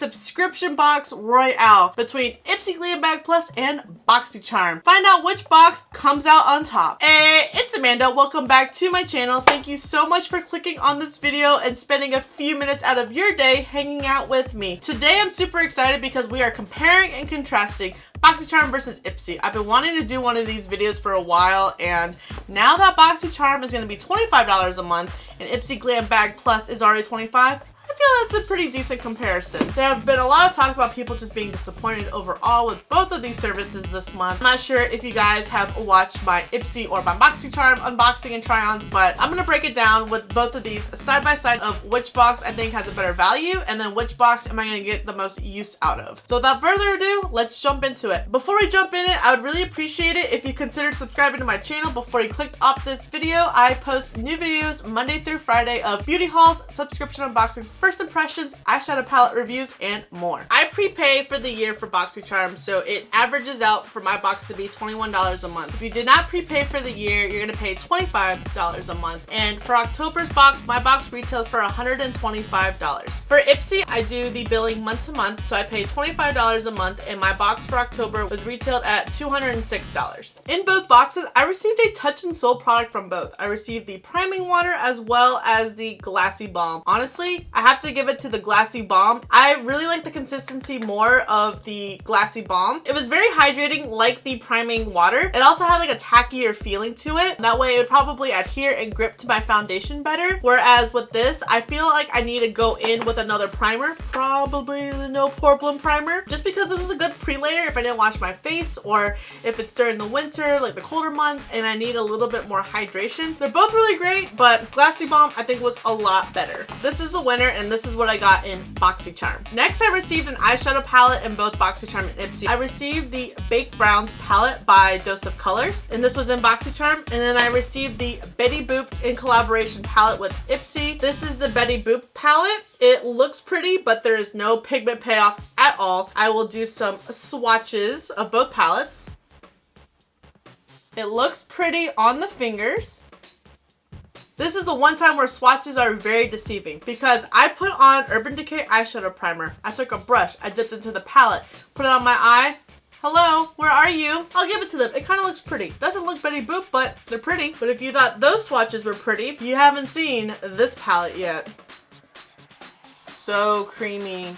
subscription box royale between Ipsy Glam Bag Plus and Boxycharm. Find out which box comes out on top. Hey, it's Amanda. Welcome back to my channel. Thank you so much for clicking on this video and spending a few minutes out of your day hanging out with me. Today I'm super excited because we are comparing and contrasting Boxycharm versus Ipsy. I've been wanting to do one of these videos for a while, and now that Boxycharm is going to be $25 a month and Ipsy Glam Bag Plus is already $25, I feel that's a pretty decent comparison. There have been a lot of talks about people just being disappointed overall with both of these services this month. I'm not sure if you guys have watched my Ipsy or my Boxycharm unboxing and try-ons, but I'm gonna break it down with both of these side by side of which box I think has a better value and then which box am I gonna get the most use out of. So without further ado, let's jump into it. Before we jump in it, I would really appreciate it if you considered subscribing to my channel before you clicked off this video. I post new videos Monday through Friday of beauty hauls, subscription unboxings, first impressions, eyeshadow palette reviews, and more. I prepay for the year for Boxycharm, so it averages out for my box to be $21 a month. If you did not prepay for the year, you're gonna pay $25 a month. And for October's box, my box retails for $125. For Ipsy, I do the billing month to month, so I pay $25 a month, and my box for October was retailed at $206. In both boxes, I received a touch and soul product from both. I received the priming water as well as the glassy balm. Honestly, I have to give it to the glassy balm. I really like the consistency more of the glassy balm. It was very hydrating like the priming water. It also had like a tackier feeling to it. That way it would probably adhere and grip to my foundation better. Whereas with this, I feel like I need to go in with another primer, probably the No Pore Bloom primer, just because it was a good pre-layer if I didn't wash my face or if it's during the winter, like the colder months, and I need a little bit more hydration. They're both really great, but glassy balm I think was a lot better. This is the winner, and this is what I got in Boxycharm. Next, I received an eyeshadow palette in both Boxycharm and Ipsy. I received the Baked Browns palette by Dose of Colors, and this was in Boxycharm. And then I received the Betty Boop in collaboration palette with Ipsy. This is the Betty Boop palette. It looks pretty, but there is no pigment payoff at all. I will do some swatches of both palettes. It looks pretty on the fingers. This is the one time where swatches are very deceiving because I put on Urban Decay eyeshadow primer. I took a brush, I dipped into the palette, put it on my eye. Hello, where are you? I'll give it to them. It kind of looks pretty. Doesn't look Betty Boop, but they're pretty. But if you thought those swatches were pretty, you haven't seen this palette yet. So creamy.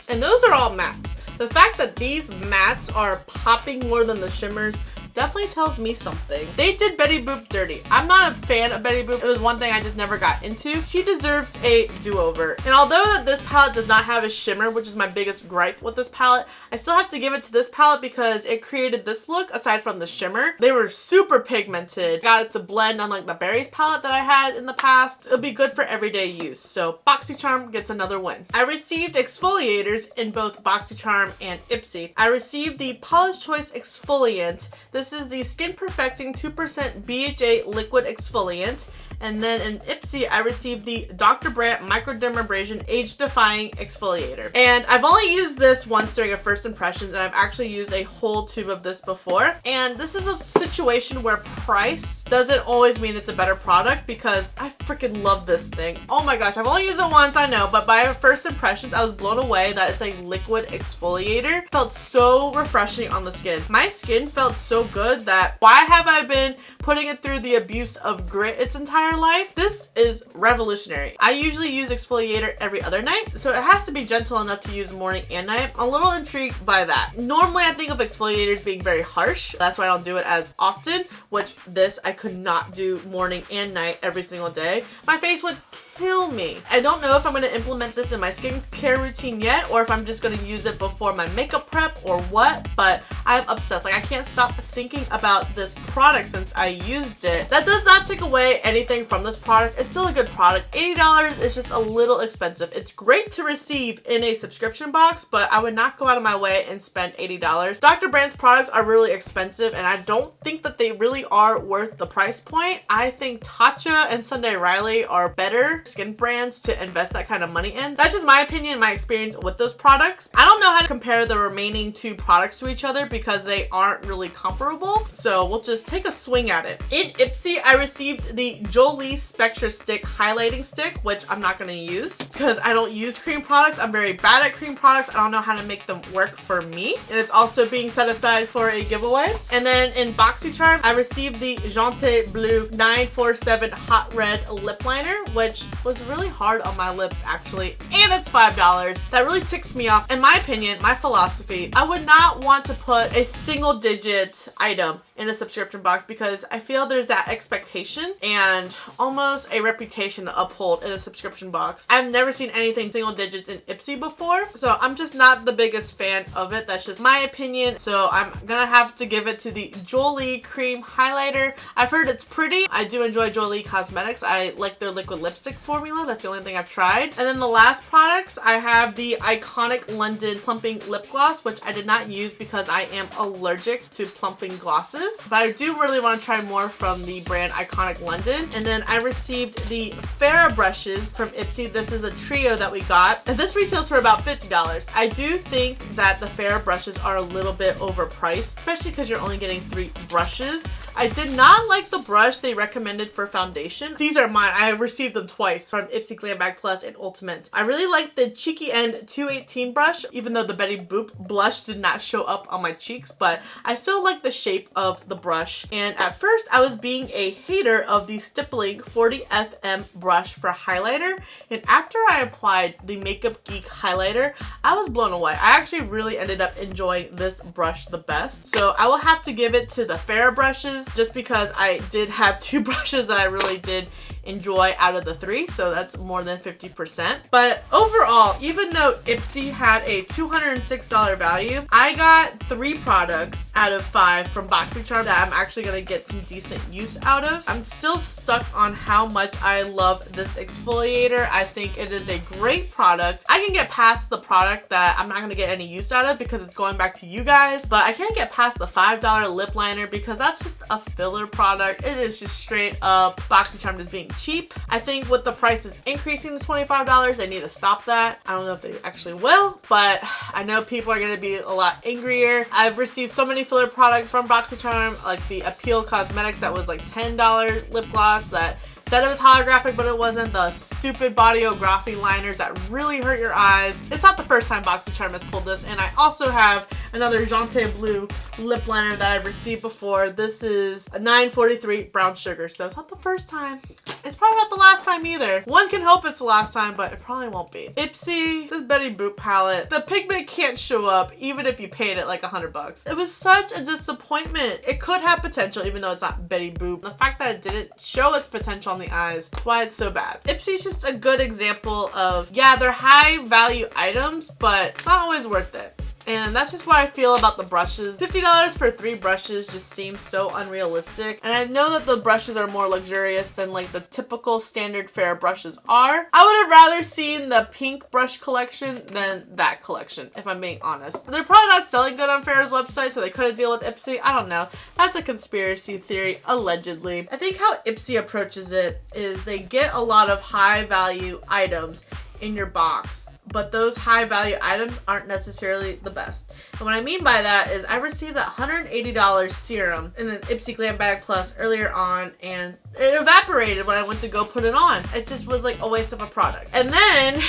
And those are all mattes. The fact that these mattes are popping more than the shimmers definitely tells me something. They did Betty Boop dirty. I'm not a fan of Betty Boop. It was one thing I just never got into. She deserves a do-over. And although that this palette does not have a shimmer, which is my biggest gripe with this palette, I still have to give it to this palette because it created this look aside from the shimmer. They were super pigmented. Got it to blend unlike the berries palette that I had in the past. It'll be good for everyday use. So Boxycharm gets another win. I received exfoliators in both Boxycharm and Ipsy. I received the Paula's Choice Exfoliant. This is the Skin Perfecting 2% BHA Liquid Exfoliant. And then in Ipsy, I received the Dr. Brandt Microdermabrasion Age Defying Exfoliator. And I've only used this once during a first impressions, and I've actually used a whole tube of this before. And this is a situation where price doesn't always mean it's a better product because I freaking love this thing. Oh my gosh, I've only used it once, I know, but by first impressions, I was blown away that it's a liquid exfoliator. It felt so refreshing on the skin. My skin felt so good that why have I been putting it through the abuse of grit its entire life? This is revolutionary. I usually use exfoliator every other night, so it has to be gentle enough to use morning and night. I'm a little intrigued by that. Normally I think of exfoliators being very harsh. That's why I don't do it as often, which this I could not do morning and night every single day. My face would kill me. I don't know if I'm going to implement this in my skincare routine yet or if I'm just going to use it before my makeup prep or what, but I'm obsessed. Like, I can't stop thinking about this product since I used it. That does not take away anything from this product. It's still a good product. $80 is just a little expensive. It's great to receive in a subscription box, but I would not go out of my way and spend $80. Dr. Brandt's products are really expensive, and I don't think that they really are worth the price point. I think Tatcha and Sunday Riley are better skin brands to invest that kind of money in. That's just my opinion and my experience with those products. I don't know how to compare the remaining two products to each other because they aren't really comparable. So we'll just take a swing at it. In Ipsy, I received the Jolie Spectra Stick Highlighting Stick, which I'm not going to use because I don't use cream products. I'm very bad at cream products. I don't know how to make them work for me. And it's also being set aside for a giveaway. And then in Boxycharm, I received the Gentil Bleu 947 Hot Red Lip Liner, which was really hard on my lips actually. And it's $5. That really ticks me off. In my opinion, my philosophy, I would not want to put a single digit item in a subscription box because I feel there's that expectation and almost a reputation to uphold in a subscription box. I've never seen anything single digits in Ipsy before, so I'm just not the biggest fan of it. That's just my opinion. So I'm gonna have to give it to the Jolie Cream Highlighter. I've heard it's pretty. I do enjoy Jolie Cosmetics. I like their liquid lipstick formula. That's the only thing I've tried. And then the last products, I have the Iconic London Plumping Lip Gloss, which I did not use because I am allergic to plumping glosses. But I do really want to try more from the brand Iconic London. And then I received the Farrah brushes from Ipsy. This is a trio that we got, and this retails for about $50. I do think that the Farrah brushes are a little bit overpriced, especially because you're only getting 3 brushes. I did not like the brush they recommended for foundation. These are mine. I received them twice from Ipsy Glam Bag Plus and Ultimate. I really like the Cheeky End 218 brush, even though the Betty Boop blush did not show up on my cheeks, but I still like the shape of the brush. And at first, I was being a hater of the Stippling 40 FM brush for highlighter, and after I applied the Makeup Geek highlighter, I was blown away. I actually really ended up enjoying this brush the best. So I will have to give it to the Farrah brushes just because I did have 2 brushes that I really did enjoy out of the 3, so that's more than 50%. But overall, even though Ipsy had a $206 value, I got 3 products out of 5 from Boxycharm that I'm actually gonna get some decent use out of. I'm still stuck on how much I love this exfoliator. I think it is a great product. I can get past the product that I'm not gonna get any use out of because it's going back to you guys, but I can't get past the $5 lip liner because that's just a filler product. It is just straight up Boxycharm just being cheap. I think with the prices increasing to $25, they need to stop that. I don't know if they actually will, but I know people are going to be a lot angrier. I've received so many filler products from Boxycharm, like the Appeal Cosmetics that was like $10 lip gloss that said it was holographic, but it wasn't. The stupid bodyography liners that really hurt your eyes. It's not the first time Boxycharm has pulled this, and I also have another Gentil Bleu lip liner that I've received before. This is a 943 brown sugar, so it's not the first time. It's probably not the last time either. One can hope it's the last time, but it probably won't be. Ipsy, this Betty Boop palette, the pigment can't show up even if you paid it like $100. It was such a disappointment. It could have potential even though it's not Betty Boop. The fact that it didn't show its potential on the eyes, that's why it's so bad. Ipsy's just a good example of, yeah, they're high value items, but it's not always worth it. And that's just what I feel about the brushes. $50 for 3 brushes just seems so unrealistic. And I know that the brushes are more luxurious than like the typical standard Farrah brushes are. I would have rather seen the pink brush collection than that collection, if I'm being honest. They're probably not selling good on Farrah's website, so they couldn't deal with Ipsy. I don't know. That's a conspiracy theory, allegedly. I think how Ipsy approaches it is they get a lot of high value items in your box, but those high value items aren't necessarily the best. And what I mean by that is I received that $180 serum in an Ipsy Glam Bag Plus earlier on, and it evaporated when I went to go put it on. It just was like a waste of a product. And then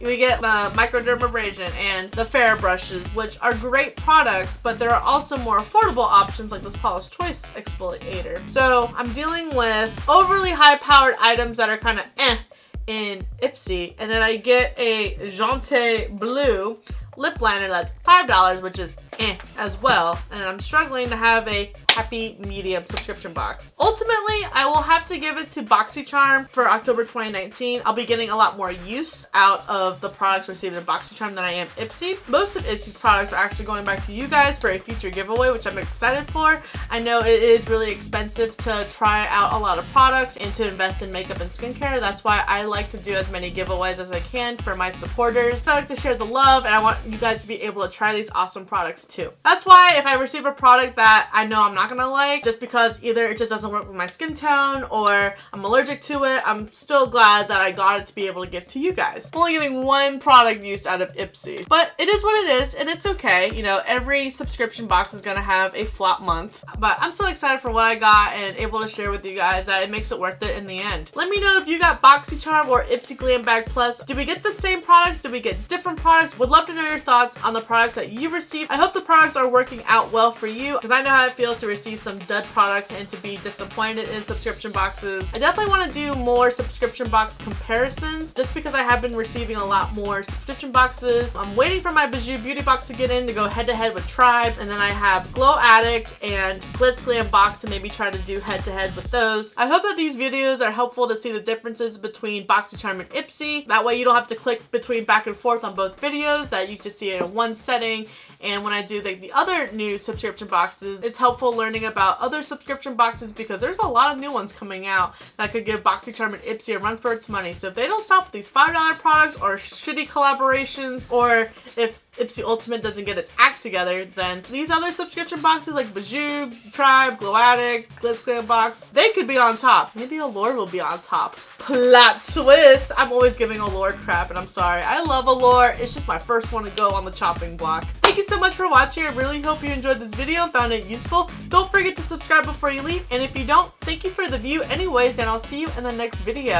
we get the microdermabrasion and the Farrah brushes, which are great products, but there are also more affordable options like this Paula's Choice exfoliator. So I'm dealing with overly high powered items that are kind of in Ipsy, and then I get a Gentil Bleu lip liner that's $5, which is as well, and I'm struggling to have a happy medium subscription box. Ultimately, I will have to give it to Boxycharm for October 2019. I'll be getting a lot more use out of the products received in Boxycharm than I am Ipsy. Most of Ipsy's products are actually going back to you guys for a future giveaway, which I'm excited for. I know it is really expensive to try out a lot of products and to invest in makeup and skincare. That's why I like to do as many giveaways as I can for my supporters. I like to share the love, and I want you guys to be able to try these awesome products too. That's why if I receive a product that I know I'm not gonna like, just because either it just doesn't work with my skin tone or I'm allergic to it, I'm still glad that I got it to be able to give to you guys. I'm only getting one product use out of Ipsy, but it is what it is, and it's okay. You know, every subscription box is gonna have a flop month, but I'm so excited for what I got and able to share with you guys that it makes it worth it in the end. Let me know if you got Boxycharm or Ipsy Glam Bag Plus. Did we get the same products? Did we get different products? Would love to know your thoughts on the products that you received. I hope the products are working out well for you, because I know how it feels to receive some dud products and to be disappointed in subscription boxes. I definitely want to do more subscription box comparisons, just because I have been receiving a lot more subscription boxes. I'm waiting for my BIJOU beauty box to get in to go head to head with Tribe, and then I have Glow Addict and Glitz Glam box to maybe try to do head to head with those. I hope that these videos are helpful to see the differences between Boxycharm and Ipsy. That way you don't have to click between back and forth on both videos, that you just see it in one setting. And when I do the other new subscription boxes, it's helpful learning about other subscription boxes, because there's a lot of new ones coming out that could give Boxycharm and Ipsy a run for its money. So if they don't stop with these $5 products or shitty collaborations, or if Ipsy Ultimate doesn't get its act together, then these other subscription boxes like BIJOU, Tribe, Glow Addict, Glitz Glam box, they could be on top. Maybe Allure will be on top. Plot twist! I'm always giving Allure crap, and I'm sorry. I love Allure. It's just my first one to go on the chopping block. Thank you so much for watching. I really hope you enjoyed this video, found it useful. Don't forget to subscribe before you leave, and if you don't, thank you for the view anyways, and I'll see you in the next video.